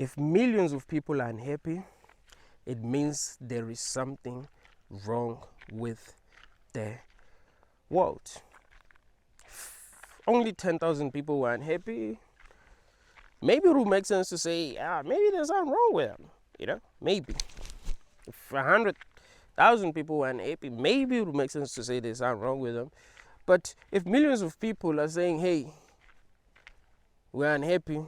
If millions of people are unhappy, it means there is something wrong with the world. If only 10,000 people were unhappy, maybe it would make sense to say, maybe there's something wrong with them. Maybe. If 100,000 people were unhappy, maybe it would make sense to say there's something wrong with them. But if millions of people are saying, hey, we're unhappy,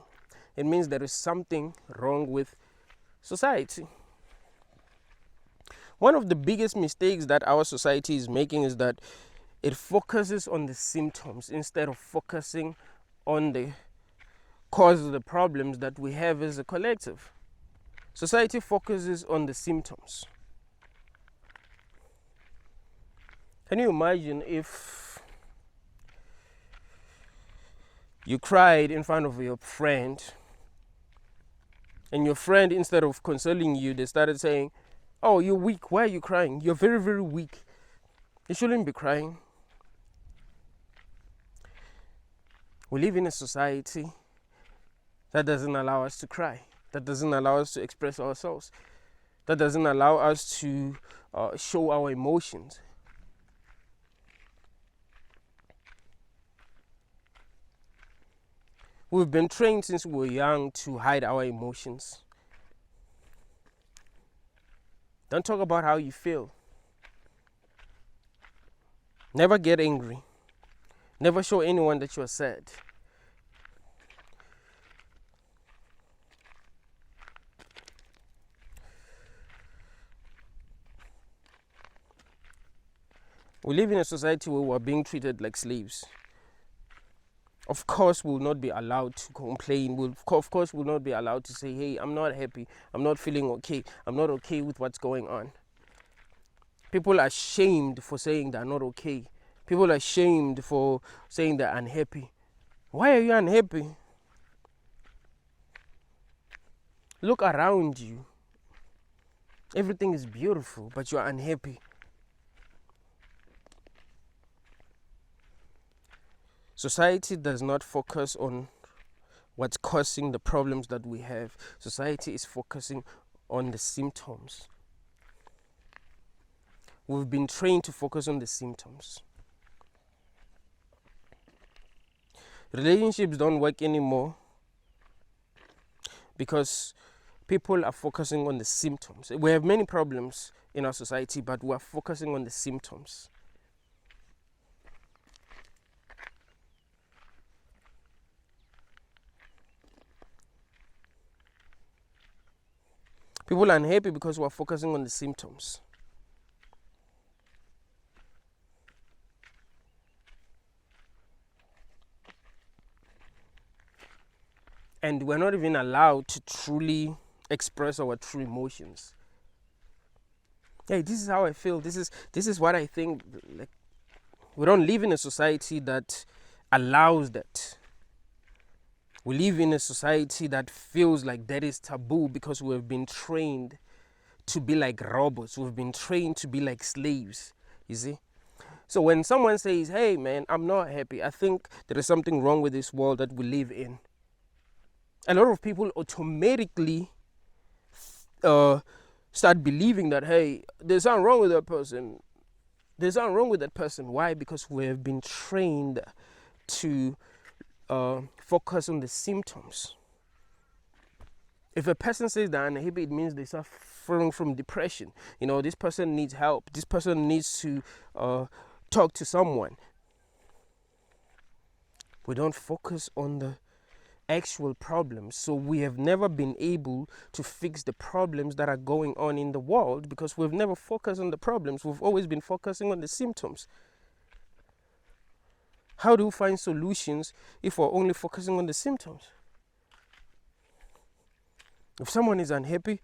it means there is something wrong with society. One of the biggest mistakes that our society is making is that it focuses on the symptoms instead of focusing on the cause of the problems that we have as a collective. Society focuses on the symptoms. Can you imagine if you cried in front of your friend, and your friend, instead of consoling you, they started saying, oh, you're weak, why are you crying? You're very, very weak. You shouldn't be crying. We live in a society that doesn't allow us to cry, that doesn't allow us to express ourselves, that doesn't allow us to show our emotions. We've been trained since we were young to hide our emotions. Don't talk about how you feel. Never get angry. Never show anyone that you are sad. We live in a society where we are being treated like slaves. Of course, we'll not be allowed to complain. Of course, we'll not be allowed to say, hey, I'm not happy. I'm not feeling okay. I'm not okay with what's going on. People are shamed for saying they're not okay. People are shamed for saying they're unhappy. Why are you unhappy? Look around you. Everything is beautiful, but you're unhappy. Society does not focus on what's causing the problems that we have. Society is focusing on the symptoms. We've been trained to focus on the symptoms. Relationships don't work anymore because people are focusing on the symptoms. We have many problems in our society, but we are focusing on the symptoms. People are unhappy because we're focusing on the symptoms. And we're not even allowed to truly express our true emotions. Hey, this is how I feel. This is what I think. Like, we don't live in a society that allows that. We live in a society that feels like that is taboo because we've been trained to be like robots. We've been trained to be like slaves, you see. So when someone says, hey man, I'm not happy, I think there is something wrong with this world that we live in. A lot of people automatically start believing that, hey, there's something wrong with that person. There's something wrong with that person. Why? Because we have been trained to focus on the symptoms. If a person says they're unhappy, it means they're suffering from depression. This person needs help. This person needs to talk to someone. We don't focus on the actual problems. So we have never been able to fix the problems that are going on in the world because we've never focused on the problems. We've always been focusing on the symptoms. How do we find solutions if we're only focusing on the symptoms? If someone is unhappy,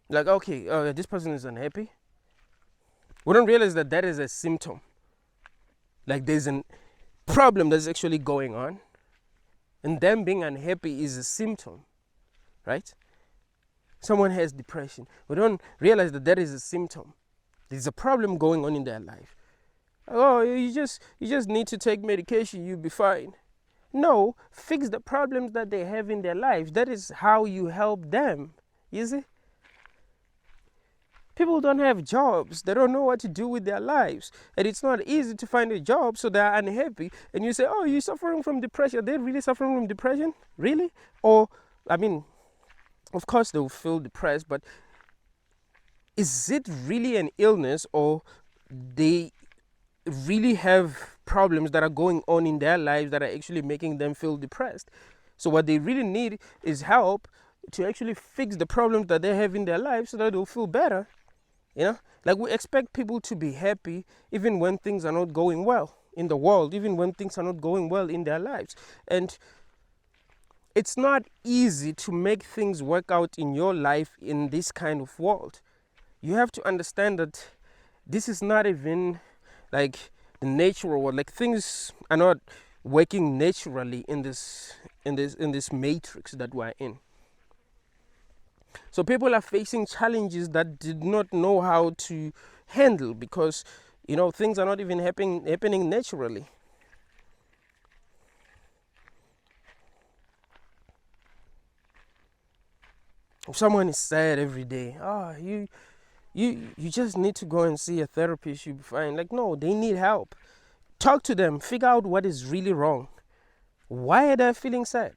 like, okay, this person is unhappy, we don't realize that that is a symptom. Like, there's a problem that's actually going on, and them being unhappy is a symptom, right? Someone has depression. We don't realize that that is a symptom. There's a problem going on in their life. Oh, you just need to take medication, you'll be fine. No, fix the problems that they have in their lives. That is how you help them. You see? People don't have jobs. They don't know what to do with their lives. And it's not easy to find a job, so they're unhappy. And you say, oh, you're suffering from depression. Are they really suffering from depression? Really? Or, I mean, of course they will feel depressed, but is it really an illness, or they really have problems that are going on in their lives that are actually making them feel depressed? So what they really need is help to actually fix the problems that they have in their lives so that they'll feel better. You know, like we expect people to be happy even when things are not going well in the world, even when things are not going well in their lives. And it's not easy to make things work out in your life in this kind of world. You have to understand that this is not even like the natural world. Like things are not working naturally in this matrix that we're in. So people are facing challenges that did not know how to handle because, you know, things are not even happening naturally. If someone is sad every day, you just need to go and see a therapist, you'll be fine. Like, no, they need help. Talk to them, figure out what is really wrong. Why are they feeling sad?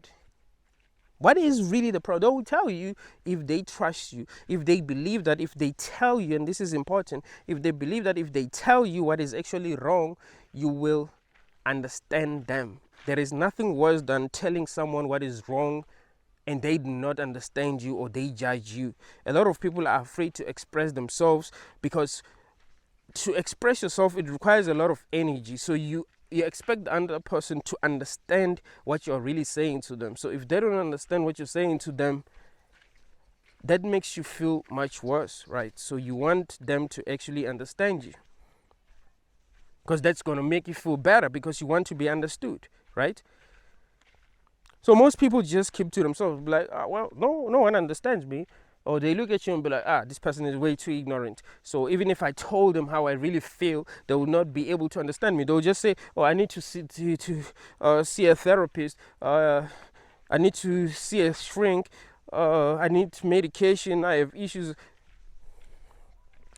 What is really the problem? They will tell you if they trust you, if they believe that if they tell you, and this is important, if they believe that if they tell you what is actually wrong, you will understand them. There is nothing worse than telling someone what is wrong and they do not understand you or they judge you. A lot of people are afraid to express themselves because to express yourself, it requires a lot of energy. So you expect the other person to understand what you're really saying to them. So if they don't understand what you're saying to them, that makes you feel much worse, right? So you want them to actually understand you, because that's going to make you feel better, because you want to be understood, right? So most people just keep to themselves, be like, well, no one understands me. Or they look at you and be like, this person is way too ignorant. So even if I told them how I really feel, they will not be able to understand me. They'll just say, oh, I need to see a therapist. I need to see a shrink. I need medication. I have issues.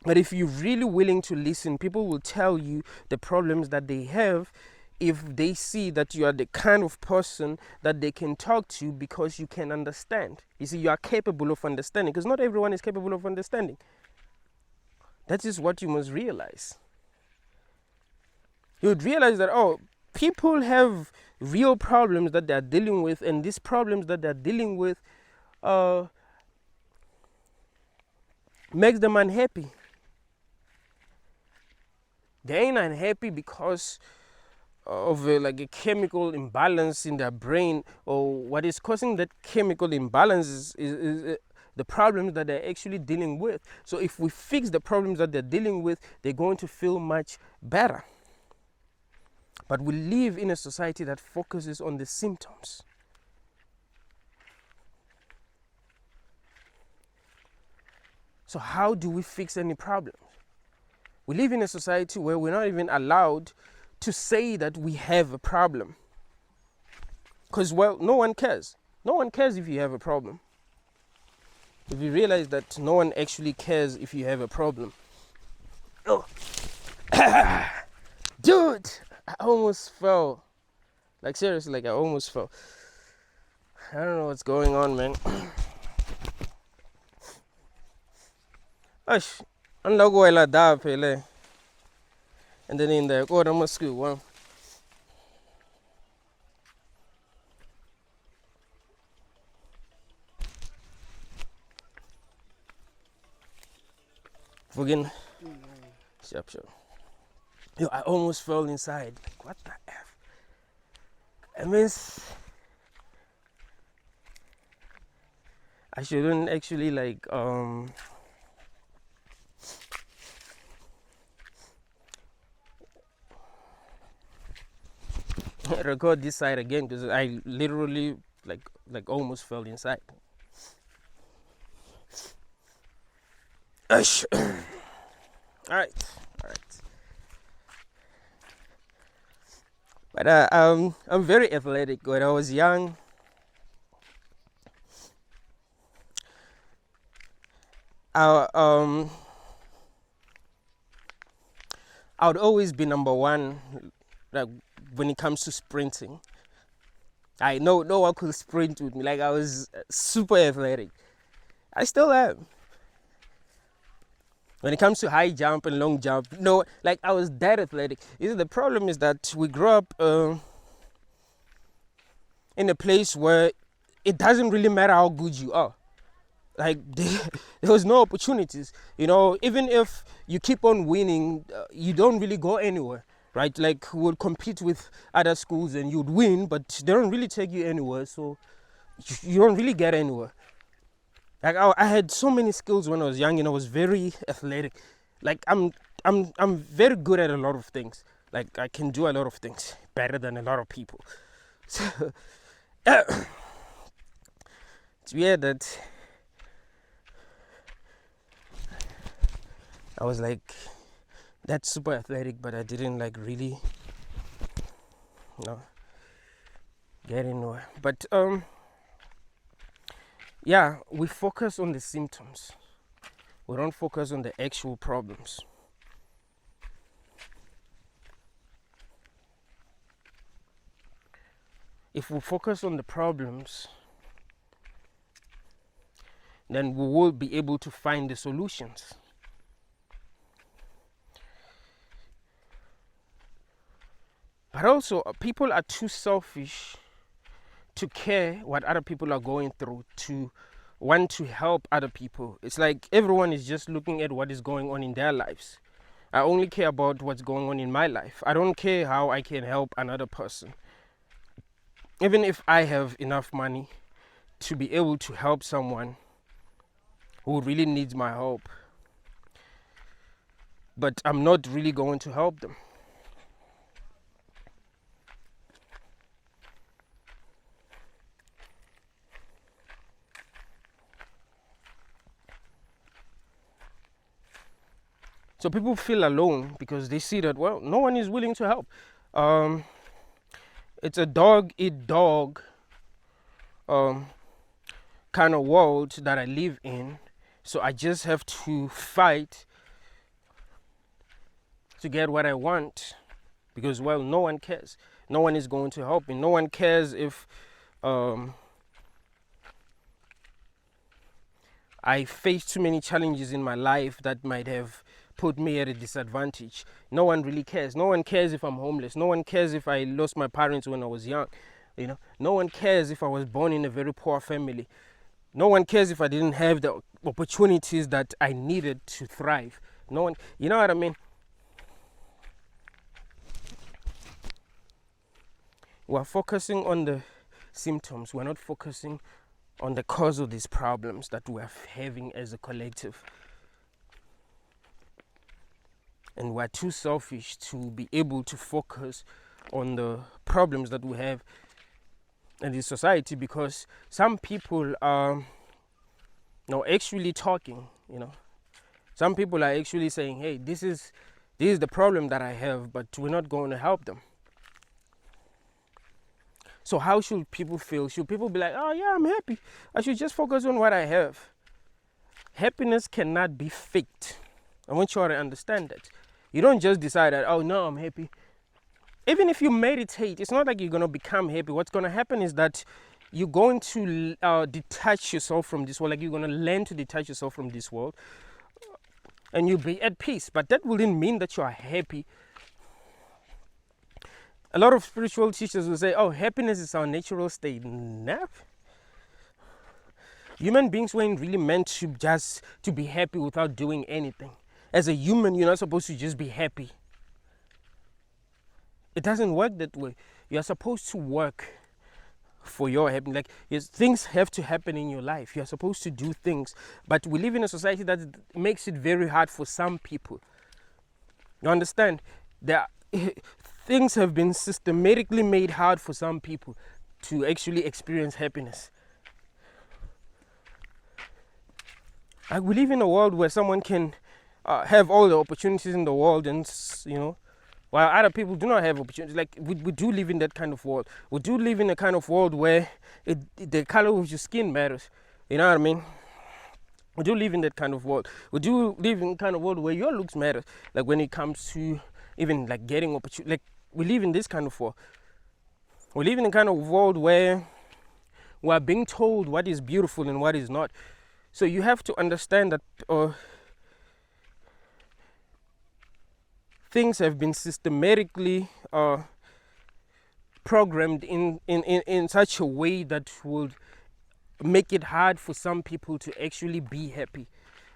But if you're really willing to listen, people will tell you the problems that they have if they see that you are the kind of person that they can talk to because you can understand. You see, you are capable of understanding, because not everyone is capable of understanding. That is what you must realize. You would realize that, people have real problems that they're dealing with, and these problems that they're dealing with makes them unhappy. They ain't unhappy because of a chemical imbalance in their brain, or what is causing that chemical imbalance is the problems that they're actually dealing with. So if we fix the problems that they're dealing with, they're going to feel much better. But we live in a society that focuses on the symptoms. So how do we fix any problems? We live in a society where we're not even allowed to say that we have a problem. Because, well, no one cares. No one cares if you have a problem. If you realize that no one actually cares if you have a problem. Oh. Dude, I almost fell. Like, seriously, I almost fell. I don't know what's going on, man. Ash, I'm not going to die, Pele. And then in there, go to my school, one. Again. Sure. Yo, I almost fell inside. Like, what the F? It means I shouldn't actually record this side again, because I literally like almost fell inside. All right. But I'm very athletic. When I was young, I, I would always be number one, like when it comes to sprinting. I know no one could sprint with me. Like I was super athletic. I still am. When it comes to high jump and long jump, no, like I was that athletic. The problem is that we grew up in a place where it doesn't really matter how good you are. Like there was no opportunities. Even if you keep on winning, you don't really go anywhere, right? Like we would compete with other schools and you'd win, but they don't really take you anywhere. So you don't really get anywhere. Like I had so many skills when I was young, and I was very athletic. Like I'm very good at a lot of things. Like I can do a lot of things better than a lot of people. So it's weird that I was like that super athletic, but I didn't like really, get anywhere. But yeah, we focus on the symptoms. We don't focus on the actual problems. If we focus on the problems, then we will be able to find the solutions. But also, people are too selfish to care what other people are going through, to want to help other people. It's like everyone is just looking at what is going on in their lives. I only care about what's going on in my life. I don't care how I can help another person. Even if I have enough money to be able to help someone who really needs my help, but I'm not really going to help them. So people feel alone because they see that, well, no one is willing to help. It's a dog eat dog kind of world that I live in. So I just have to fight to get what I want because, well, no one cares. No one is going to help me. No one cares if I face too many challenges in my life that might have put me at a disadvantage. No one really cares. No one cares if I'm homeless. No one cares if I lost my parents when I was young. No one cares if I was born in a very poor family. No one cares if I didn't have the opportunities that I needed to thrive. No one, you know what I mean? We're focusing on the symptoms. We're not focusing on the cause of these problems that we're having as a collective. And we're too selfish to be able to focus on the problems that we have in this society, because some people are actually talking. Some people are actually saying, hey, this is the problem that I have, but we're not going to help them. So how should people feel? Should people be like, oh yeah, I'm happy, I should just focus on what I have? Happiness cannot be faked. I want you all to understand that. You don't just decide that, oh no, I'm happy. Even if you meditate, it's not like you're going to become happy. What's going to happen is that you're going to detach yourself from this world. Like you're going to learn to detach yourself from this world, and you'll be at peace. But that wouldn't mean that you are happy. A lot of spiritual teachers will say, oh, happiness is our natural state. Nah. Human beings weren't really meant to be happy without doing anything. As a human, you're not supposed to just be happy. It doesn't work that way. You're supposed to work for your happiness. Like things have to happen in your life. You're supposed to do things. But we live in a society that makes it very hard for some people. You understand? Things have been systematically made hard for some people to actually experience happiness. Like we live in a world where someone can have all the opportunities in the world and while other people do not have opportunities. Like we do live in that kind of world. We do live in a kind of world where the color of your skin matters. You know what I mean? We do live in that kind of world. We do live in a kind of world where your looks matter. Like when it comes to even like getting opportunity. Like we live in this kind of world. We live in a kind of world where we are being told what is beautiful and what is not. So you have to understand that things have been systematically programmed in such a way that would make it hard for some people to actually be happy.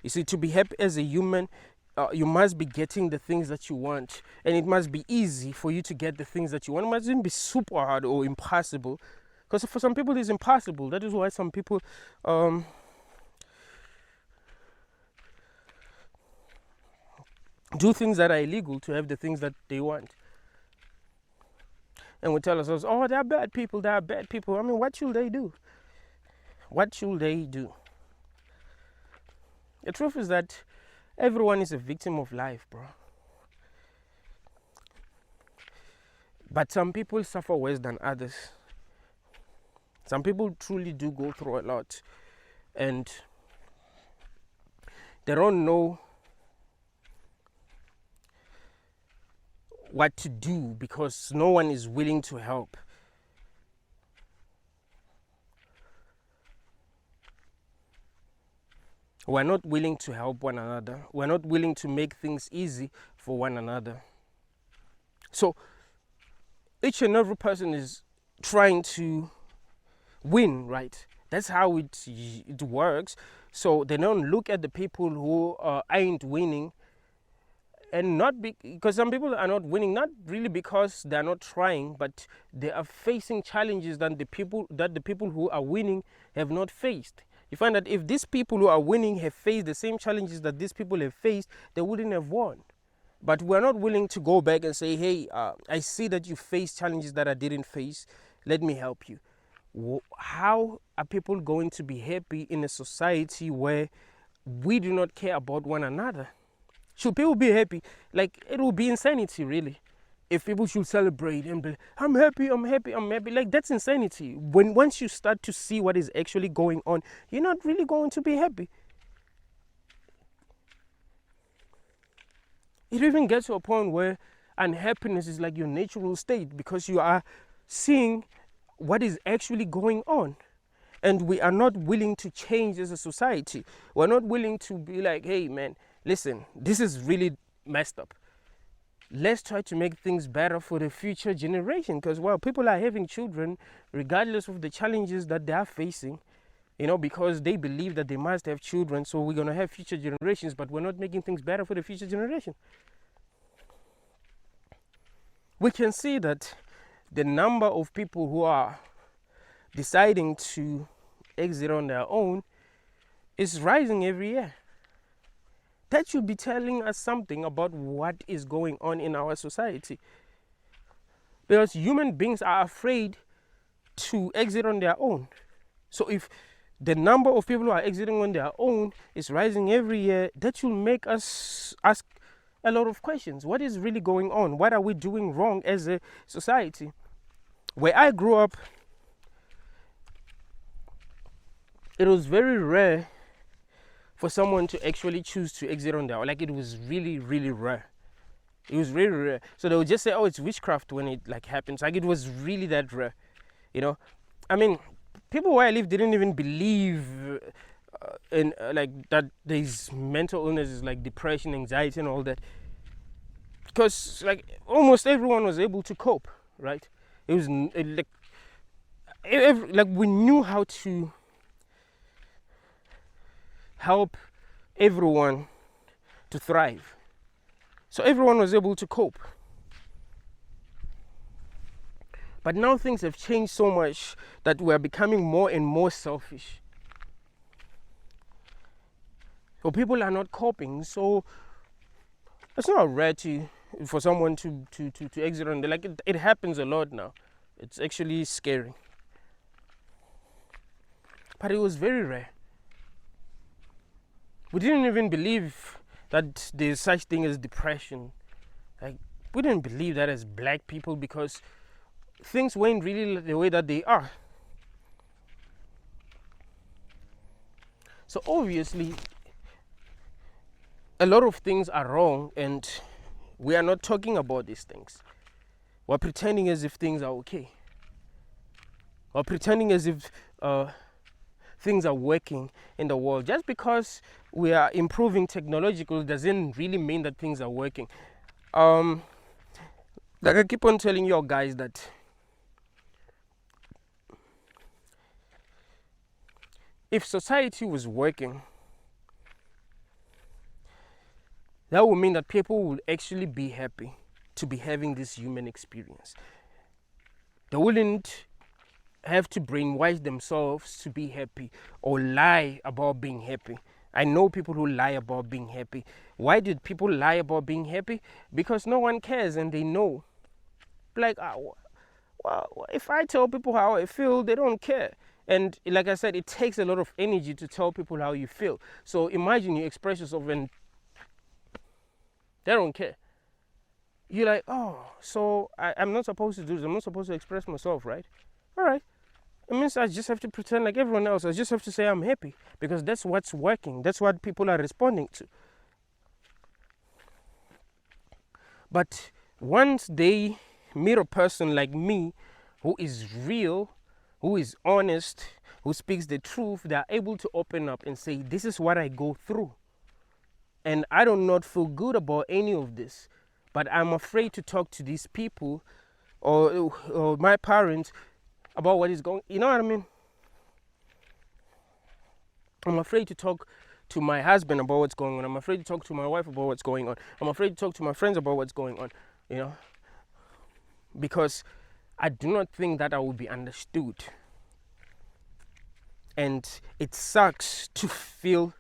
You see, to be happy as a human, you must be getting the things that you want, and it must be easy for you to get the things that you want. It mustn't be super hard or impossible, because for some people it's impossible. That is why some people do things that are illegal to have the things that they want. And we tell ourselves, oh, they are bad people, they are bad people. I mean, what should they do? What should they do? The truth is that everyone is a victim of life, bro. But some people suffer worse than others. Some people truly do go through a lot, and they don't know what to do because no one is willing to help. We're not willing to help one another. We're not willing to make things easy for one another. So each and every person is trying to win, right? That's how it works. So they don't look at the people who ain't winning, and not because some people are not winning, not really because they're not trying, but they are facing challenges that the people who are winning have not faced. You find that if these people who are winning have faced the same challenges that these people have faced, they wouldn't have won. But we're not willing to go back and say, hey, I see that you face challenges that I didn't face. Let me help you. How are people going to be happy in a society where we do not care about one another? Should people be happy? Like, it will be insanity, really. If people should celebrate and be, I'm happy, I'm happy, I'm happy. Like, that's insanity. Once you start to see what is actually going on, you're not really going to be happy. It even gets to a point where unhappiness is like your natural state, because you are seeing what is actually going on. And we are not willing to change as a society. We're not willing to be like, hey, man, listen, this is really messed up. Let's try to make things better for the future generation. Because, well, people are having children regardless of the challenges that they are facing, because they believe that they must have children. So we're going to have future generations, but we're not making things better for the future generation. We can see that the number of people who are deciding to exit on their own is rising every year. That should be telling us something about what is going on in our society. Because human beings are afraid to exit on their own. So if the number of people who are exiting on their own is rising every year, that should make us ask a lot of questions. What is really going on? What are we doing wrong as a society? Where I grew up, it was very rare for someone to actually choose to exit on their own. Like, it was really, really rare. It was really rare. So they would just say, oh, it's witchcraft when it happens. Like, it was really that rare. I mean, people where I live didn't even believe in that there's mental illnesses like depression, anxiety, and all that, because almost everyone was able to cope, right? It was we knew how to help everyone to thrive. So everyone was able to cope. But now things have changed so much that we are becoming more and more selfish. So people are not coping. So it's not rare for someone to exit on. It happens a lot now. It's actually scary. But it was very rare. We didn't even believe that there's such thing as depression. we didn't believe that as black people because things weren't really the way that they are. So obviously, a lot of things are wrong, and we are not talking about these things. We're pretending as if things are okay. We're pretending as if things are working in the world. Just because we are improving technological doesn't really mean that things are working. Like I keep on telling you guys that if society was working, that would mean that people would actually be happy to be having this human experience. They wouldn't have to brainwash themselves to be happy or lie about being happy. I know people who lie about being happy. Why did people lie about being happy? Because no one cares and they know. Like, well, if I tell people how I feel, they don't care. And like I said, it takes a lot of energy to tell people how you feel. So imagine you express yourself and they don't care. You're like, oh, so I'm not supposed to do this. I'm not supposed to express myself, right? All right. It means I just have to pretend like everyone else. I just have to say I'm happy because that's what's working. That's what people are responding to. But once they meet a person like me who is real, who is honest, who speaks the truth, they are able to open up and say, this is what I go through. And I do not feel good about any of this. But I'm afraid to talk to these people or my parents about what is going on. You know what I mean? I'm afraid to talk to my husband about what's going on. I'm afraid to talk to my wife about what's going on. I'm afraid to talk to my friends about what's going on, you know, because I do not think that I will be understood. And it sucks to feel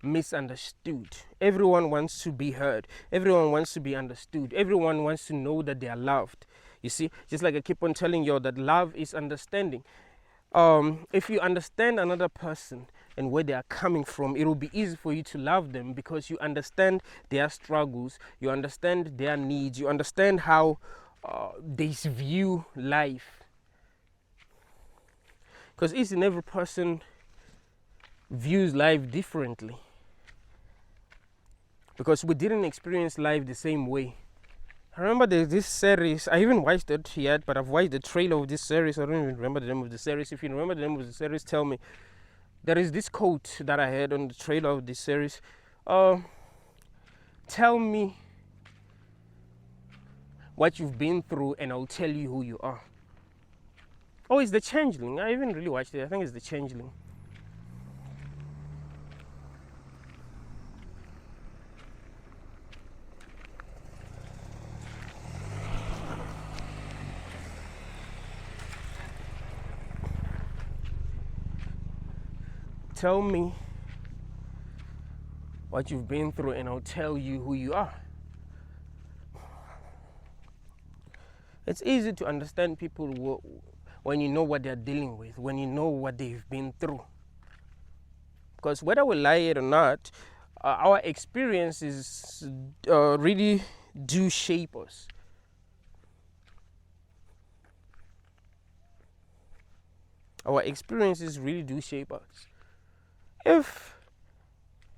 misunderstood. Everyone wants to be heard. Everyone wants to be understood. Everyone wants to know that they are loved. You see, just like I keep on telling you that love is understanding. If you understand another person and where they are coming from, it will be easy for you to love them because you understand their struggles, you understand their needs, you understand how they view life. Because each and every person views life differently. Because we didn't experience life the same way. I remember there's this series, I haven't watched it yet, but I've watched the trailer of this series. I don't even remember the name of the series. If you remember the name of the series, tell me. There is this quote that I had on the trailer of this series. Tell me what you've been through and I'll tell you who you are. Oh, it's The Changeling. I haven't really watched it. I think it's The Changeling. Tell me what you've been through and I'll tell you who you are. It's easy to understand people when you know what they're dealing with, when you know what they've been through. Because whether we like it or not, our experiences really do shape us. Our experiences really do shape us. If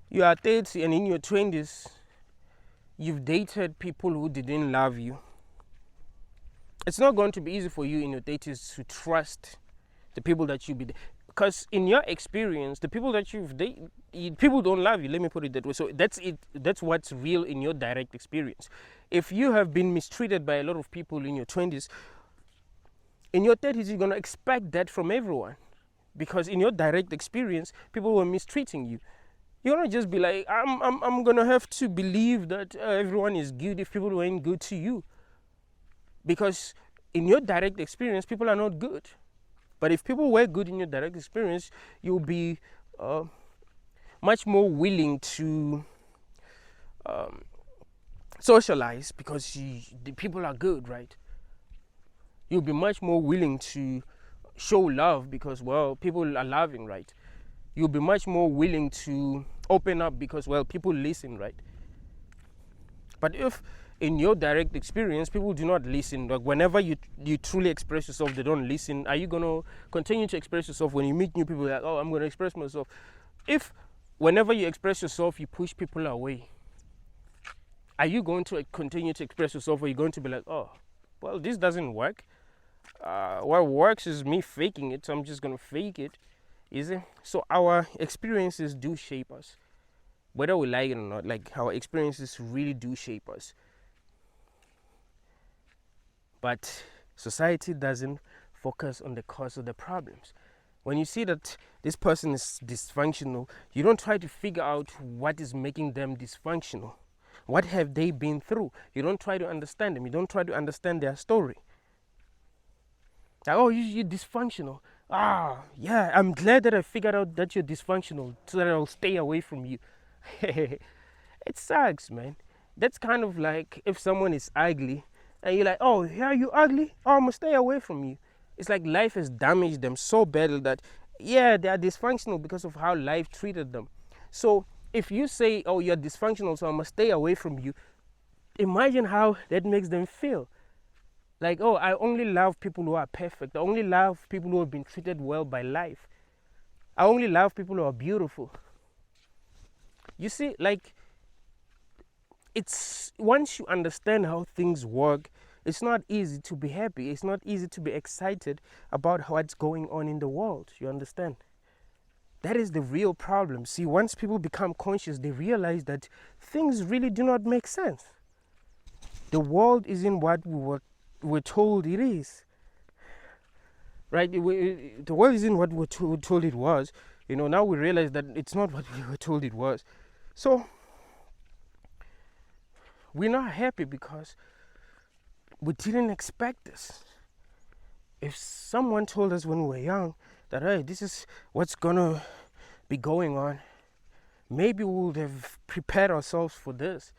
you are 30 and in your 20s, you've dated people who didn't love you, it's not going to be easy for you in your 30s to trust the people that you be. Because in your experience, the people that you've dated, people don't love you. Let me put it that way. So that's it. That's what's real in your direct experience. If you have been mistreated by a lot of people in your 20s, in your 30s, you're going to expect that from everyone. Because in your direct experience, people were mistreating you. You're not just be like, I'm going to have to believe that everyone is good if people weren't good to you. Because in your direct experience, people are not good. But if people were good in your direct experience, you'll be much more willing to socialize because the people are good, right? You'll be much more willing to show love because, well, people are loving, right? You'll be much more willing to open up because, well, people listen, right? But if in your direct experience, people do not listen. Like whenever you truly express yourself, they don't listen. Are you gonna continue to express yourself when you meet new people? Like, oh, I'm gonna express myself. If whenever you express yourself, you push people away, are you going to continue to express yourself, or are you going to be like, oh, well, this doesn't work? What works is me faking it, so I'm just gonna fake it. Is it? So our experiences do shape us, whether we like it or not. Like our experiences really do shape us. But society doesn't focus on the cause of the problems. When you see that this person is dysfunctional, you don't try to figure out what is making them dysfunctional. What have they been through? You don't try to understand them. You don't try to understand their story. Like, oh, you're dysfunctional. Ah, yeah, I'm glad that I figured out that you're dysfunctional so that I'll stay away from you. It sucks, man. That's kind of like if someone is ugly and you're like, oh, yeah, you ugly? Oh, I'm gonna stay away from you. It's like life has damaged them so badly that, yeah, they are dysfunctional because of how life treated them. So if you say, oh, you're dysfunctional, so I must stay away from you, imagine how that makes them feel. Like, oh, I only love people who are perfect. I only love people who have been treated well by life. I only love people who are beautiful. You see, like, it's once you understand how things work, it's not easy to be happy. It's not easy to be excited about what's going on in the world. You understand? That is the real problem. See, once people become conscious, they realize that things really do not make sense. The world isn't what we're told it is. Right? The world isn't what we're told it was. Now we realize that it's not what we were told it was. So we're not happy because we didn't expect this. If someone told us when we were young that, hey, this is what's gonna be going on, maybe we would have prepared ourselves for this.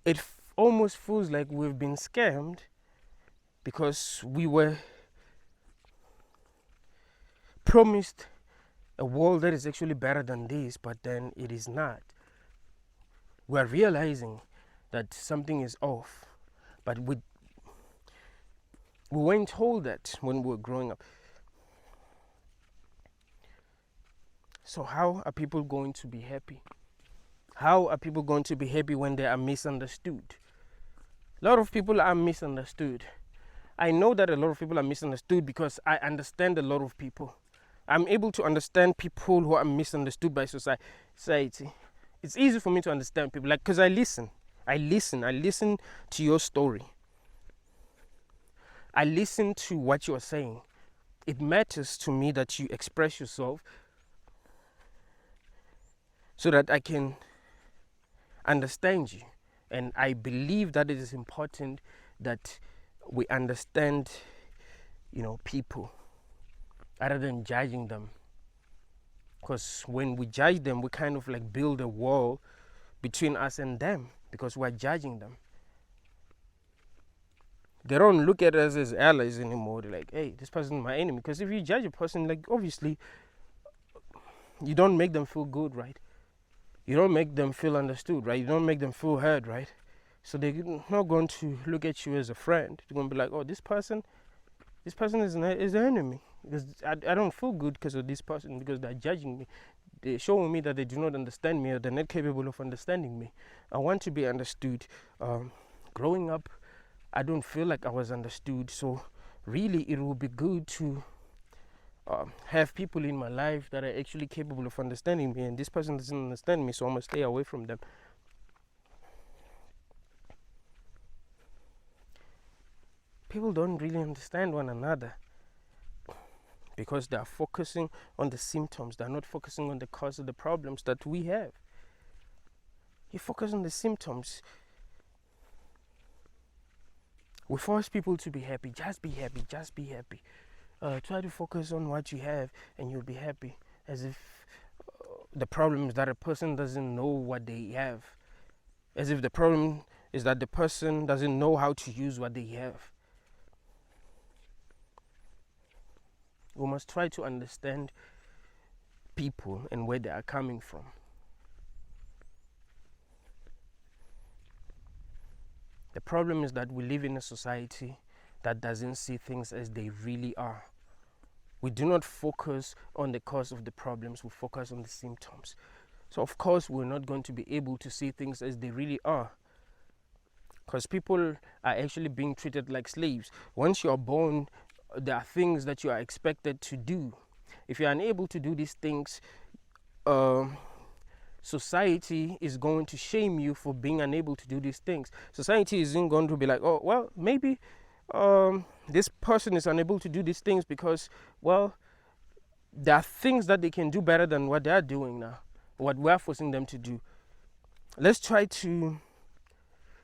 It almost feels like we've been scammed because we were promised a world that is actually better than this, but then it is not. We're realizing that something is off, but we weren't told that when we were growing up. So how are people going to be happy? How are people going to be happy when they are misunderstood? A lot of people are misunderstood. I know that a lot of people are misunderstood because I understand a lot of people. I'm able to understand people who are misunderstood by society. It's easy for me to understand people, like, because I listen to your story. I listen to what you are saying. It matters to me that you express yourself so that I can understand you. And I believe that it is important that we understand, people rather than judging them. Because when we judge them, we kind of like build a wall between us and them because we're judging them. They don't look at us as allies anymore. They're like, hey, this person is my enemy. Because if you judge a person, like, obviously, you don't make them feel good, right? You don't make them feel understood, right? You don't make them feel heard, right? So they're not going to look at you as a friend. They're going to be like, oh, this person is an enemy. Because I don't feel good because of this person, because they're judging me. They're showing me that they do not understand me, or they're not capable of understanding me. I want to be understood. Growing up, I don't feel like I was understood. So really, it will be good to have people in my life that are actually capable of understanding me, and this person doesn't understand me, so I'm going to stay away from them. People don't really understand one another because they are focusing on the symptoms. They're not focusing on the cause of the problems that we have. You focus on the symptoms. We force people to be happy. Just be happy. Just be happy. Try to focus on what you have and you'll be happy. As if the problem is that a person doesn't know what they have. As if the problem is that the person doesn't know how to use what they have. We must try to understand people and where they are coming from. The problem is that we live in a society that doesn't see things as they really are. We do not focus on the cause of the problems, we focus on the symptoms. So of course we're not going to be able to see things as they really are, because people are actually being treated like slaves. Once you're born, there are things that you are expected to do. If you're unable to do these things, society is going to shame you for being unable to do these things. Society isn't going to be like, oh, well, maybe this person is unable to do these things because, well, there are things that they can do better than what they're doing now, what we're forcing them to do. Let's try to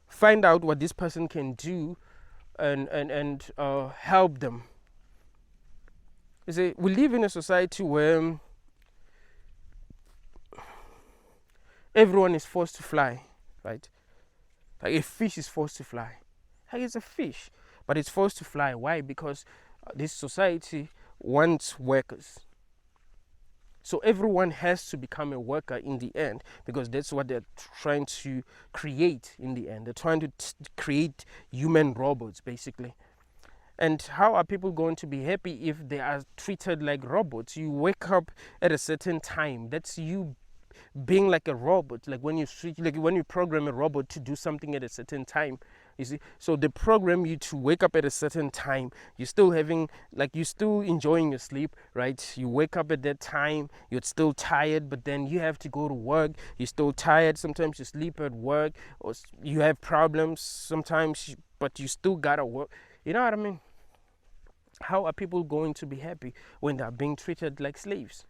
find out what this person can do and help them. You see, we live in a society where everyone is forced to fly, right? Like a fish is forced to fly. Like it's a fish, but it's forced to fly. Why? Because this society wants workers. So everyone has to become a worker in the end, because that's what they're trying to create in the end. They're trying to create human robots, basically. And how are people going to be happy if they are treated like robots? You wake up at a certain time. That's you being like a robot. Like when you program a robot to do something at a certain time, you see. So they program you to wake up at a certain time. You're still enjoying your sleep, right? You wake up at that time, you're still tired, but then you have to go to work. You're still tired. Sometimes you sleep at work, or you have problems sometimes, but you still gotta work. You know what I mean? How are people going to be happy when they're being treated like slaves?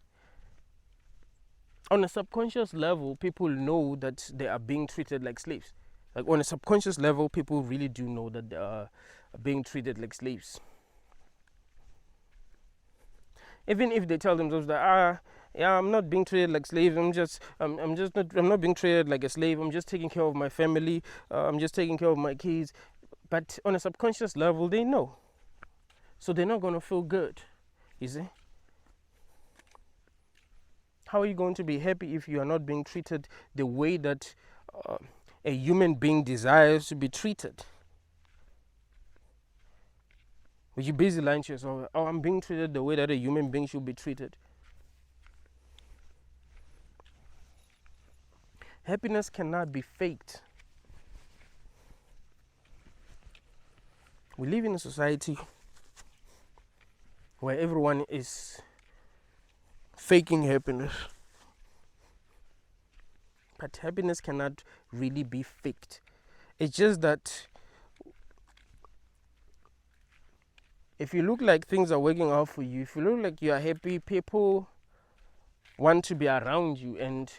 On a subconscious level, people know that they are being treated like slaves. Like on a subconscious level, people really do know that they are being treated like slaves. Even if they tell themselves that, yeah, I'm not being treated like slaves. I'm not being treated like a slave. I'm just taking care of my family. I'm just taking care of my kids. But on a subconscious level, they know. So they're not going to feel good, you see? How are you going to be happy if you are not being treated the way that a human being desires to be treated? Would you busy lying to yourself, oh, I'm being treated the way that a human being should be treated? Happiness cannot be faked. We live in a society where everyone is faking happiness. But happiness cannot really be faked. It's just that if you look like things are working out for you, if you look like you are happy, people want to be around you, and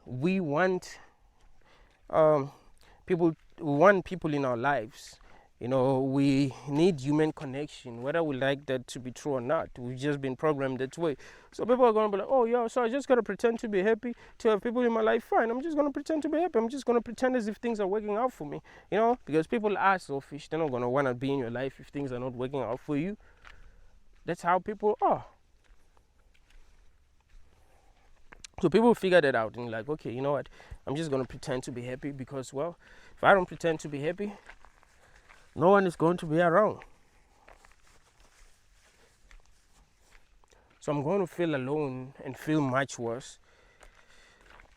we want people in our lives. You know, we need human connection, whether we like that to be true or not. We've just been programmed that way. So people are going to be like, oh, yeah, so I just got to pretend to be happy to have people in my life. Fine, I'm just going to pretend to be happy. I'm just going to pretend as if things are working out for me. You know, because people are selfish. They're not going to want to be in your life if things are not working out for you. That's how people are. So people figure that out and like, okay, you know what? I'm just going to pretend to be happy because, well, if I don't pretend to be happy, no one is going to be around. So I'm going to feel alone and feel much worse.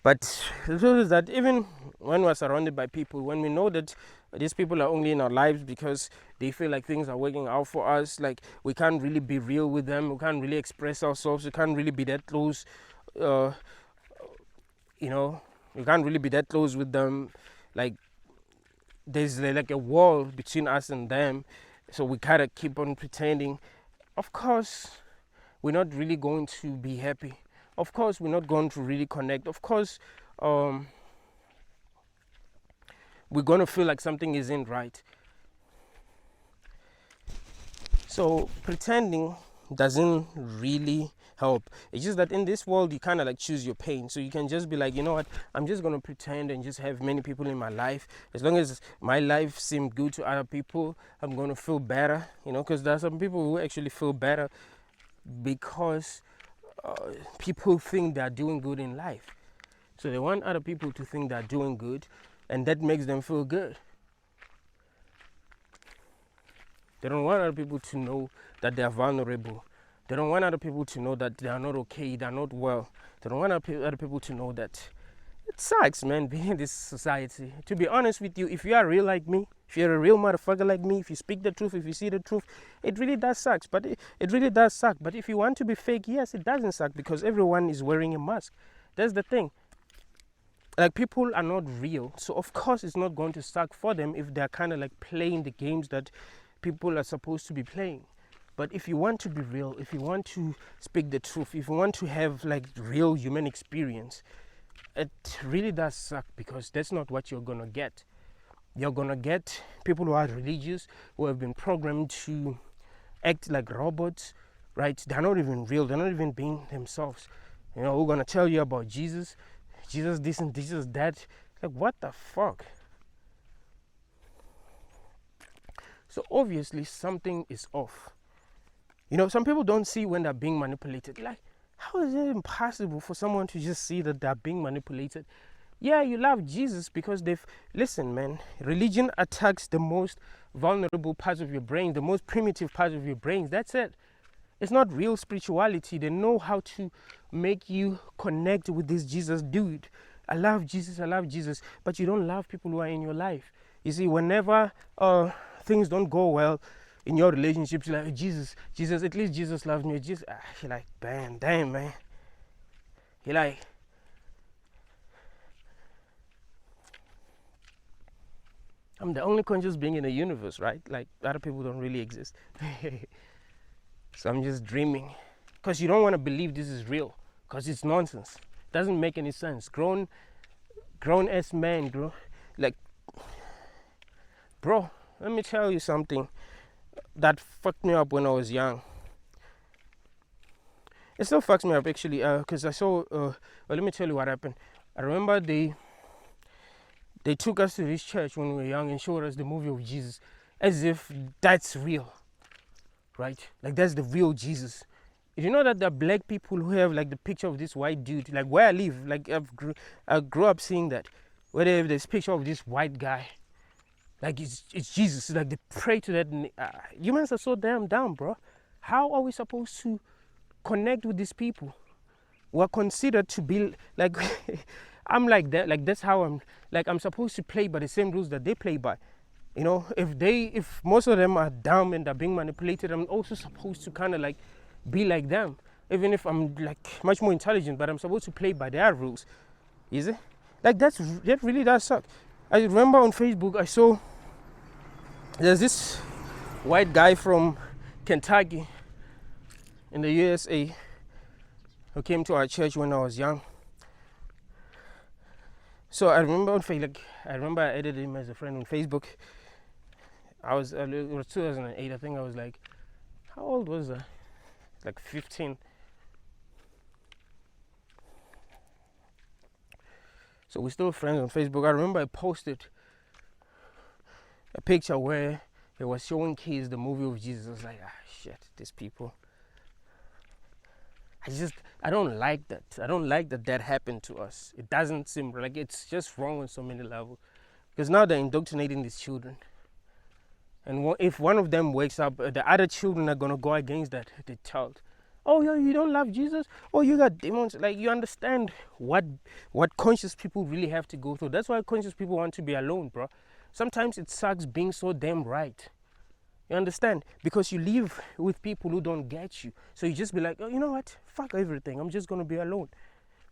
But the truth is that even when we're surrounded by people, when we know that these people are only in our lives because they feel like things are working out for us, like we can't really be real with them, we can't really express ourselves, we can't really be that close, you know, we can't really be that close with them. Like there's like a wall between us and them, so we kind of keep on pretending. Of course we're not really going to be happy. Of course we're not going to really connect. Of course we're going to feel like something isn't right. So pretending doesn't really help. It's just that in this world you kind of like choose your pain. So you can just be like, you know what, I'm just going to pretend and just have many people in my life. As long as my life seems good to other people, I'm going to feel better, you know, because there are some people who actually feel better because people think they're doing good in life. So they want other people to think they're doing good, and that makes them feel good. They don't want other people to know that they are vulnerable. They don't want other people to know that they are not okay, they are not well. They don't want other people to know that it sucks, man, being in this society. To be honest with you, if you are real like me, if you're a real motherfucker like me, if you speak the truth, if you see the truth, it really does suck. But it really does suck. But if you want to be fake, yes, it doesn't suck because everyone is wearing a mask. That's the thing. Like, people are not real, so of course it's not going to suck for them if they're kind of like playing the games that people are supposed to be playing. But if you want to be real, if you want to speak the truth, if you want to have like real human experience, it really does suck because that's not what you're gonna get. You're gonna get people who are religious, who have been programmed to act like robots, right? They're not even real, they're not even being themselves. You know, who are gonna tell you about Jesus this and Jesus that. Like, what the fuck? So obviously something is off. You know, some people don't see when they're being manipulated. Like, how is it impossible for someone to just see that they're being manipulated? Yeah, you love Jesus because listen, man, religion attacks the most vulnerable parts of your brain, the most primitive parts of your brain. That's it. It's not real spirituality. They know how to make you connect with this Jesus dude. I love Jesus, but you don't love people who are in your life. You see, whenever things don't go well in your relationships, you're like, Jesus, at least Jesus loves me. You're like, damn, man. You're like, I'm the only conscious being in the universe, right? Like, other people don't really exist. So I'm just dreaming. Because you don't want to believe this is real. Because it's nonsense. It doesn't make any sense. Grown ass man, like, bro, let me tell you something that fucked me up when I was young. It still fucks me up, actually, because I saw, well, let me tell you what happened. I remember they took us to this church when we were young and showed us the movie of Jesus as if that's real, right? Like, that's the real Jesus. Did you know that there are black people who have like the picture of this white dude? Like, where I live, like, I grew up seeing that, where they have this picture of this white guy. Like, it's Jesus. It's like they pray to that. Humans are so damn dumb, bro. How are we supposed to connect with these people? We're considered to be like, I'm like that. Like, that's how I'm supposed to play by the same rules that they play by. You know, if most of them are dumb and they're being manipulated, I'm also supposed to kind of like be like them, even if I'm like much more intelligent, but I'm supposed to play by their rules. Is it? Like, that really does suck. I remember on Facebook I saw there's this white guy from Kentucky in the USA who came to our church when I was young. So I remember on Facebook, I added him as a friend on Facebook. It was 2008. I think I was like, how old was I? Like 15. So we're still friends on Facebook. I remember I posted a picture where he was showing kids the movie of Jesus. I was like, shit, these people. I don't like that. I don't like that happened to us. It doesn't seem like, it's just wrong on so many levels. Because now they're indoctrinating these children. And if one of them wakes up, the other children are going to go against the child. Oh, yeah, you don't love Jesus? Oh, you got demons. Like, you understand what conscious people really have to go through. That's why conscious people want to be alone, bro. Sometimes it sucks being so damn right. You understand? Because you live with people who don't get you. So you just be like, oh, you know what? Fuck everything. I'm just going to be alone.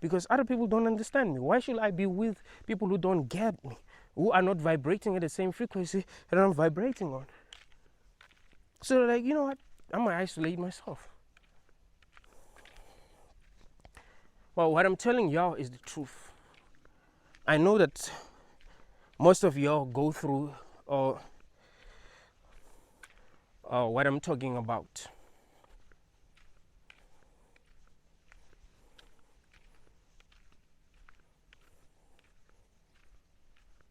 Because other people don't understand me. Why should I be with people who don't get me? Who are not vibrating at the same frequency that I'm vibrating on? So, like, you know what? I'm going to isolate myself. Well, what I'm telling y'all is the truth. I know that most of y'all go through what I'm talking about.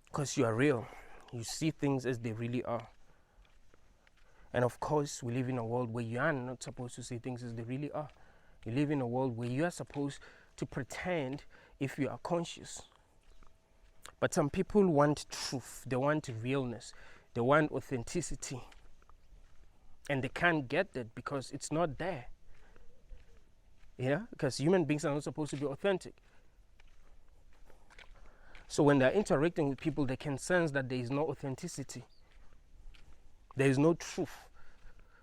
Because you are real. You see things as they really are. And of course, we live in a world where you are not supposed to see things as they really are. You live in a world where you are supposed to pretend if you are conscious. But some people want truth. They want realness. They want authenticity. and they can't get that because it's not there. Because human beings are not supposed to be authentic. So when they're interacting with people, they can sense that there is no authenticity, there is no truth,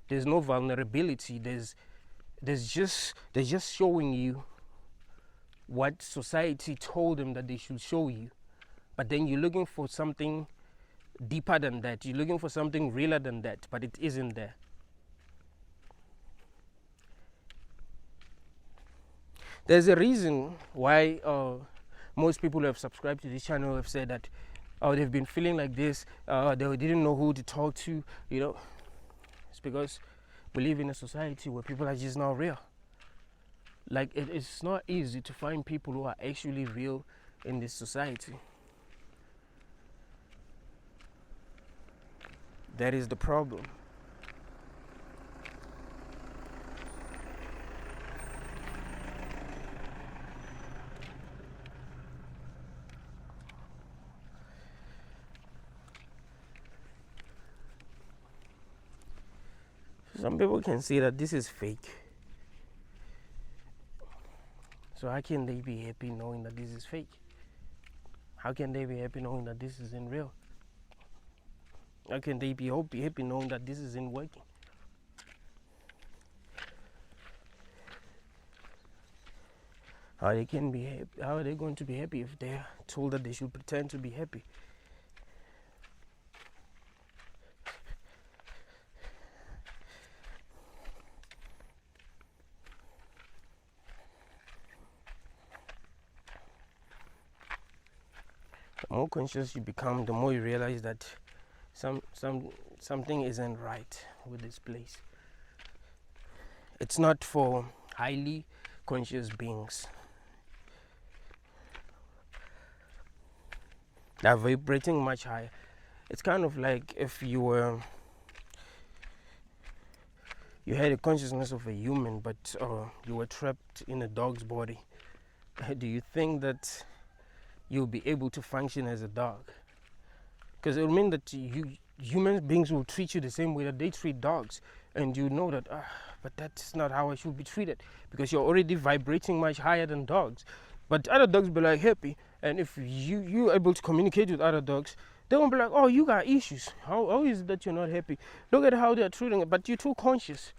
there's no vulnerability. They're just showing you what society told them that they should show you, but then you're looking for something deeper than that. You're looking for something realer than that, but it isn't there. There's a reason why most people who have subscribed to this channel have said that they've been feeling like this, they didn't know who to talk to. It's because we live in a society where people are just not real. Like, it's not easy to find people who are actually real in this society. That is the problem. Some people can see that this is fake. So how can they be happy knowing that this is fake? How can they be happy knowing that this isn't real? How can they be happy knowing that this isn't working? How are they going to be happy if they're told that they should pretend to be happy? The more conscious you become, the more you realize that something isn't right with this place. It's not for highly conscious beings. They're vibrating much higher. It's kind of like if you had a consciousness of a human, but you were trapped in a dog's body. Do you think that you'll be able to function as a dog? Because it will mean that human beings will treat you the same way that they treat dogs, and you know that but that's not how I should be treated, because you're already vibrating much higher than dogs. But other dogs be like happy, and if you're able to communicate with other dogs, they won't be like, oh, you got issues, how is it that you're not happy? Look at how they're treating it. But you're too conscious.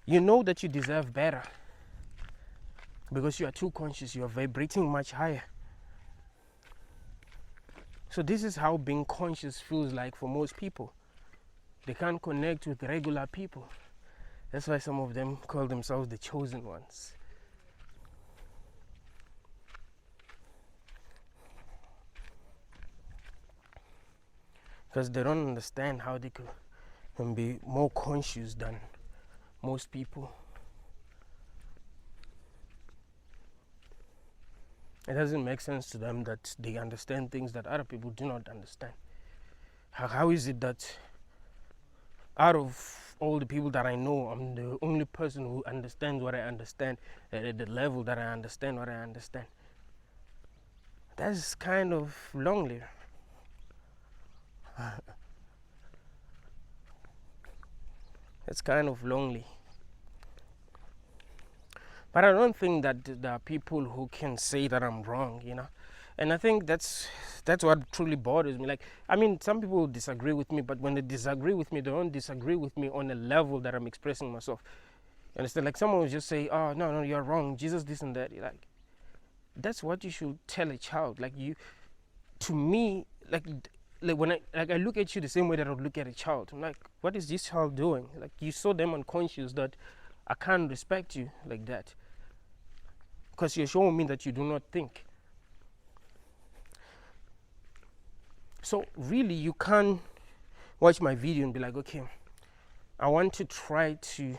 You know that you deserve better, because you are too conscious. You are vibrating much higher. So this is how being conscious feels like for most people. They can't connect with regular people. That's why some of them call themselves the chosen ones. Because they don't understand how they can be more conscious than most people. It doesn't make sense to them that they understand things that other people do not understand. How is it that out of all the people that I know, I'm the only person who understands what I understand at the level that I understand what I understand? That's kind of lonely. It's kind of lonely. But I don't think that there are people who can say that I'm wrong, And I think that's what truly bothers me. Like, I mean, some people disagree with me, but when they disagree with me, they don't disagree with me on a level that I'm expressing myself. You understand? Like, someone will just say, oh, no, you're wrong, Jesus this and that. Like, that's what you should tell a child. Like, to me, like when I look at you the same way that I would look at a child. I'm like, what is this child doing? Like, you saw them unconscious that I can't respect you like that, because you're showing me that you do not think. So really, you can't watch my video and be like, okay, I want to try to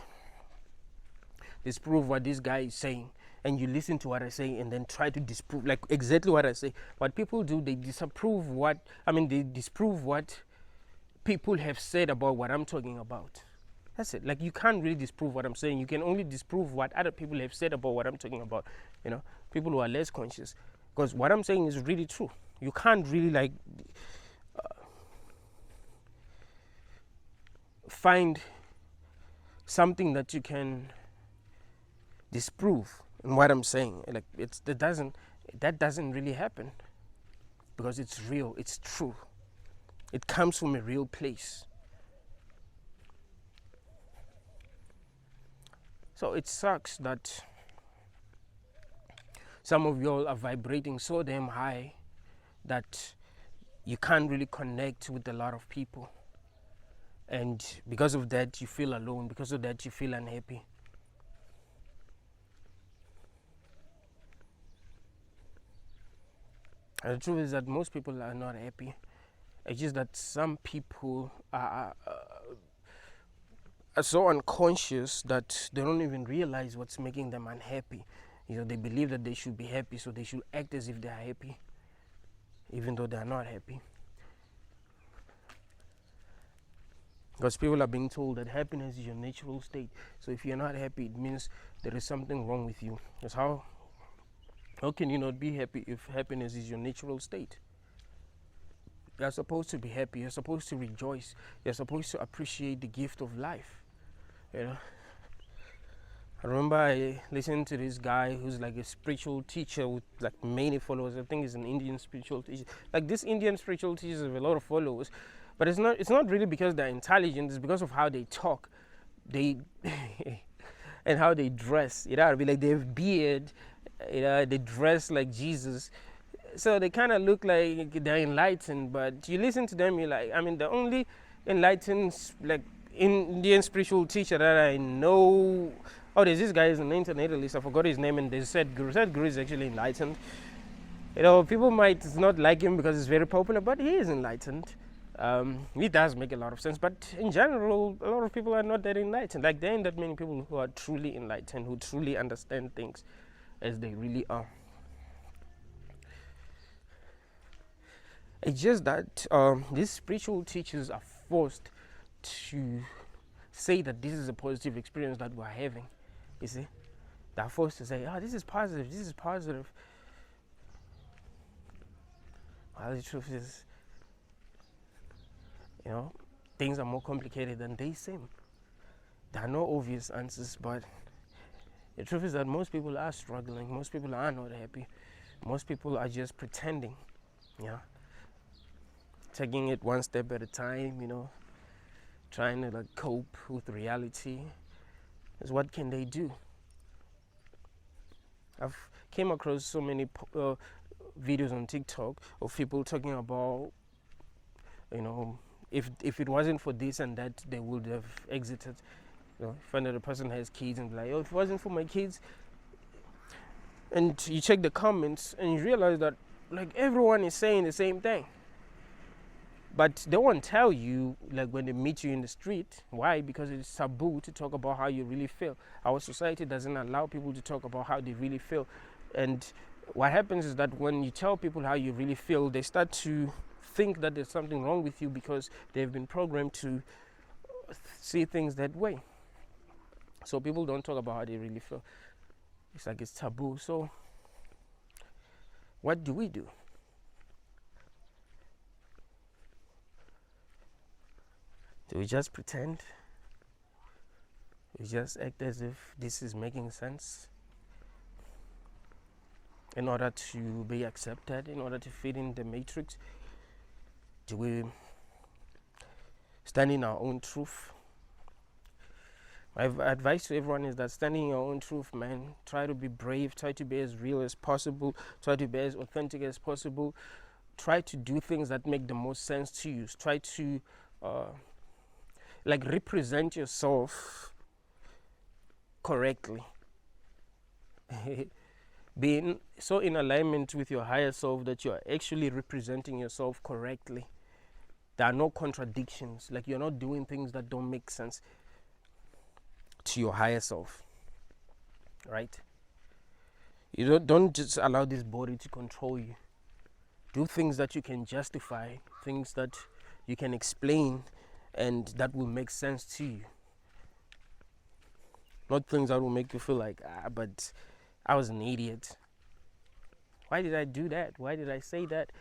disprove what this guy is saying, and you listen to what I say and then try to disprove like exactly what I say. What people do, they disprove what people have said about what I'm talking about. That's it. Like, you can't really disprove what I'm saying. You can only disprove what other people have said about what I'm talking about. People who are less conscious, because what I'm saying is really true. You can't really find something that you can disprove in what I'm saying. Like that doesn't really happen, because it's real, it's true. It comes from a real place. So it sucks that some of y'all are vibrating so damn high that you can't really connect with a lot of people. And because of that, you feel alone. Because of that, you feel unhappy. And the truth is that most people are not happy. It's just that some people are so unconscious that they don't even realize what's making them unhappy. They believe that they should be happy, so they should act as if they are happy, even though they are not happy. Because people are being told that happiness is your natural state. So if you're not happy, it means there is something wrong with you. That's how can you not be happy if happiness is your natural state? You're supposed to be happy. You're supposed to rejoice. You're supposed to appreciate the gift of life. I remember I listened to this guy who's like a spiritual teacher with like many followers. I think he's an Indian spiritual teacher. Like this Indian spiritual teachers have a lot of followers, but it's not really because they're intelligent. It's because of how they talk, they and how they dress. Be like they have beard. They dress like Jesus. So they kind of look like they're enlightened, but you listen to them, you're like, the only enlightened like Indian spiritual teacher that I know. Oh, there's this guy is an internationalist. I forgot his name, and they said Guru is actually enlightened. People might not like him because he's very popular, but he is enlightened. It does make a lot of sense, but in general, a lot of people are not that enlightened. Like, there ain't that many people who are truly enlightened, who truly understand things as they really are. It's just that these spiritual teachers are forced to say that this is a positive experience that we're having. You see, they're forced to say, this is positive, this is positive. Well, the truth is, things are more complicated than they seem. There are no obvious answers, but the truth is that most people are struggling. Most people are not happy. Most people are just pretending, taking it one step at a time, trying to like cope with reality. Is what can they do? I've came across so many videos on TikTok of people talking about, if it wasn't for this and that, they would have exited. Find out the person has kids and be like, if it wasn't for my kids. And you check the comments and you realize that like everyone is saying the same thing. But they won't tell you, like when they meet you in the street. Why? Because it's taboo to talk about how you really feel. Our society doesn't allow people to talk about how they really feel. And what happens is that when you tell people how you really feel, they start to think that there's something wrong with you because they've been programmed to see things that way. So people don't talk about how they really feel. It's like it's taboo. So what do we do? Do we just pretend? We just act as if this is making sense in order to be accepted, in order to fit in the matrix? Do we stand in our own truth? My advice to everyone is that stand in your own truth, man. Try to be brave, try to be as real as possible, try to be as authentic as possible. Try to do things that make the most sense to you. Try to represent yourself correctly. Being so in alignment with your higher self that you're actually representing yourself correctly. There are no contradictions. Like, you're not doing things that don't make sense to your higher self, right? You don't just allow this body to control you. Do things that you can justify, things that you can explain, and that will make sense to you. Not things that will make you feel like, but I was an idiot. Why did I do that? Why did I say that?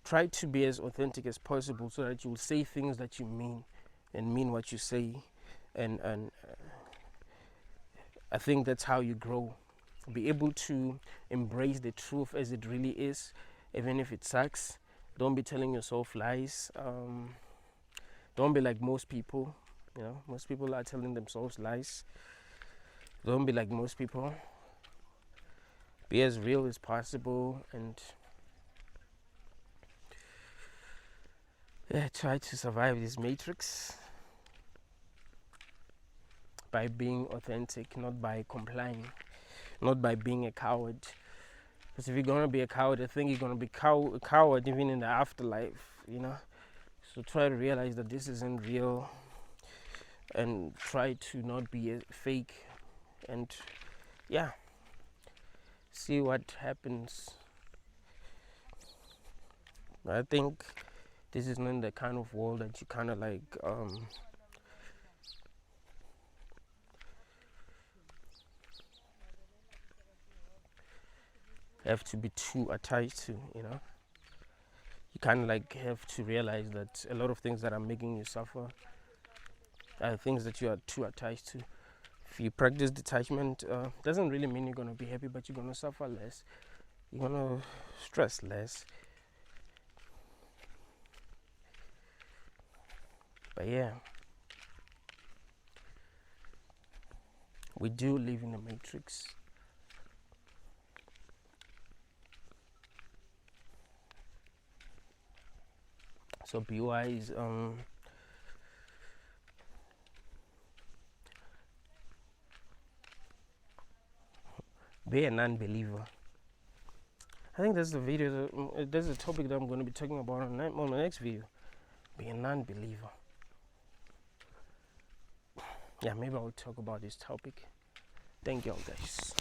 try to be as authentic as possible so that you will say things that you mean and mean what you say. And I think that's how you grow. Be able to embrace the truth as it really is, even if it sucks. Don't be telling yourself lies. Don't be like most people. You know, most people are telling themselves lies. Don't be like most people. Be as real as possible, and yeah, try to survive this matrix by being authentic, not by complying, not by being a coward. Because if you're gonna be a coward, I think you're gonna be a coward even in the afterlife, you know. So try to realize that this isn't real, and try to not be a fake, and yeah, see what happens. I think this is not the kind of world that you kind of like have to be too attached to, you know. You kind of like have to realize that a lot of things that are making you suffer are things that you are too attached to. If you practice detachment, doesn't really mean you're gonna be happy, but you're gonna suffer less. You're gonna stress less. But yeah, we do live in a matrix. So be wise. Be a non-believer. I think that's the video. That's the topic that I'm going to be talking about on the next video. Be a non-believer. Yeah, maybe I'll talk about this topic. Thank y'all, guys.